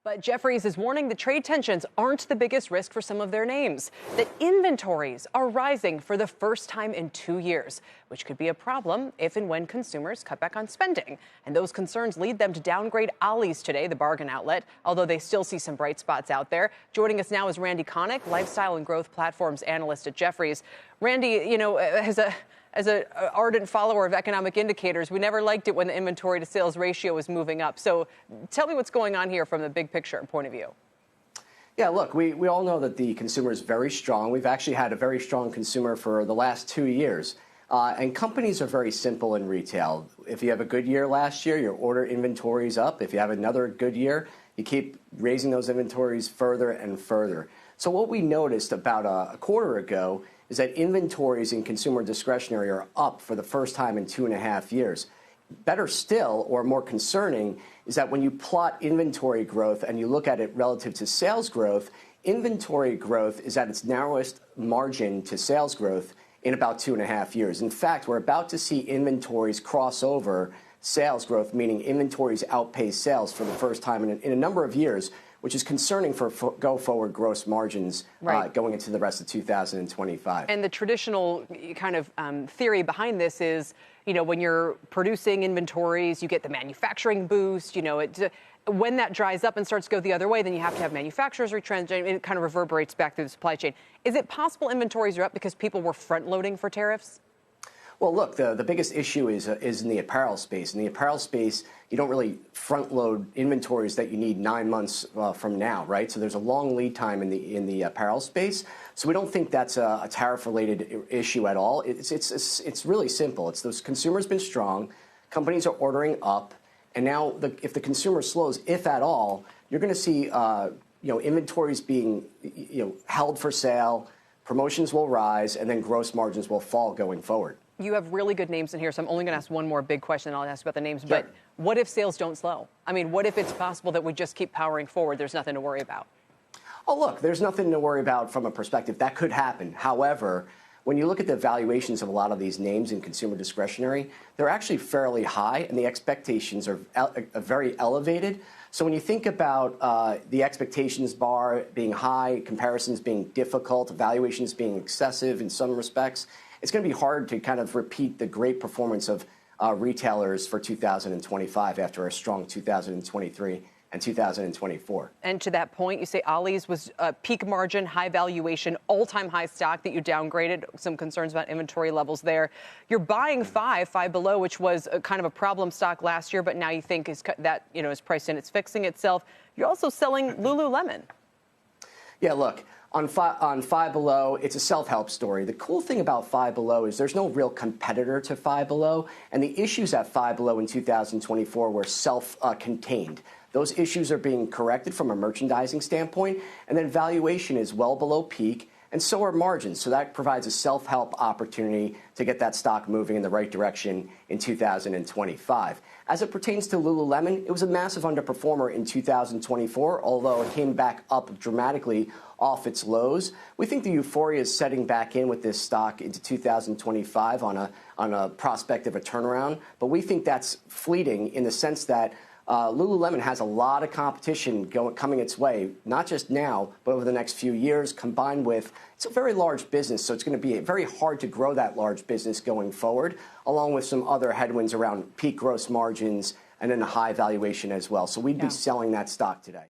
But Jefferies is warning the trade tensions aren't the biggest risk for some of their names, that inventories are rising for the first time in 2 years, which could be a problem if and when consumers cut back on spending. And those concerns lead them to downgrade Ollie's today, the bargain outlet, although they still see some bright spots out there. Joining us now is Randy Konik, lifestyle and growth platforms analyst at Jefferies. Randy, as an ardent follower of economic indicators, we never liked it when the inventory to sales ratio was moving up. So tell me what's going on here from the big picture point of view. Yeah, look, we all know that the consumer is very strong. We've actually had a very strong consumer for the last 2 years. And companies are very simple in retail. If you have a good year last year, your order inventory is up. If you have another good year, you keep raising those inventories further and further. So what we noticed about a quarter ago is that inventories in consumer discretionary are up for the first time in 2.5 years. Better still, or more concerning, is that when you plot inventory growth and you look at it relative to sales growth, inventory growth is at its narrowest margin to sales growth in about 2.5 years. In fact, we're about to see inventories cross over sales growth, meaning inventories outpace sales for the first time in a number of years, which is concerning for go-forward gross margins going into the rest of 2025. And the traditional kind of theory behind this is, when you're producing inventories, you get the manufacturing boost. When that dries up and starts to go the other way, then you have to have manufacturers retrench, and it kind of reverberates back through the supply chain. Is it possible inventories are up because people were front-loading for tariffs? Well, look, the biggest issue is in the apparel space. In the apparel space, you don't really front-load inventories that you need 9 months from now, right? So there's a long lead time in the apparel space. So we don't think that's a tariff-related issue at all. It's really simple. It's those consumers been strong, companies are ordering up, and now if the consumer slows, if at all, you're going to see inventories being held for sale, promotions will rise, and then gross margins will fall going forward. You have really good names in here, so I'm only going to ask one more big question, and I'll ask about the names. Sure. But what if sales don't slow? I mean, what if it's possible that we just keep powering forward? There's nothing to worry about. Oh, look, there's nothing to worry about from a perspective. That could happen. However, when you look at the valuations of a lot of these names in consumer discretionary, they're actually fairly high, and the expectations are very elevated. So when you think about the expectations bar being high, comparisons being difficult, valuations being excessive in some respects, it's going to be hard to kind of repeat the great performance of retailers for 2025 after a strong 2023 and 2024. And to that point, you say Ollie's was peak margin, high valuation, all-time high stock that you downgraded. Some concerns about inventory levels there. You're buying Five Below, which was kind of a problem stock last year, but now you think is priced in, it's fixing itself. You're also selling Lululemon. Yeah, look. On Five Below, it's a self-help story. The cool thing about Five Below is there's no real competitor to Five Below, and the issues at Five Below in 2024 were self-contained. Those issues are being corrected from a merchandising standpoint, and then valuation is well below peak, and so are margins. So that provides a self-help opportunity to get that stock moving in the right direction in 2025. As it pertains to Lululemon, it was a massive underperformer in 2024, although it came back up dramatically off its lows. We think the euphoria is setting back in with this stock into 2025 on a prospect of a turnaround, but we think that's fleeting in the sense that Lululemon has a lot of competition coming its way, not just now, but over the next few years, combined with it's a very large business, so it's going to be very hard to grow that large business going forward, along with some other headwinds around peak gross margins and then a high valuation as well. So we'd be selling that stock today.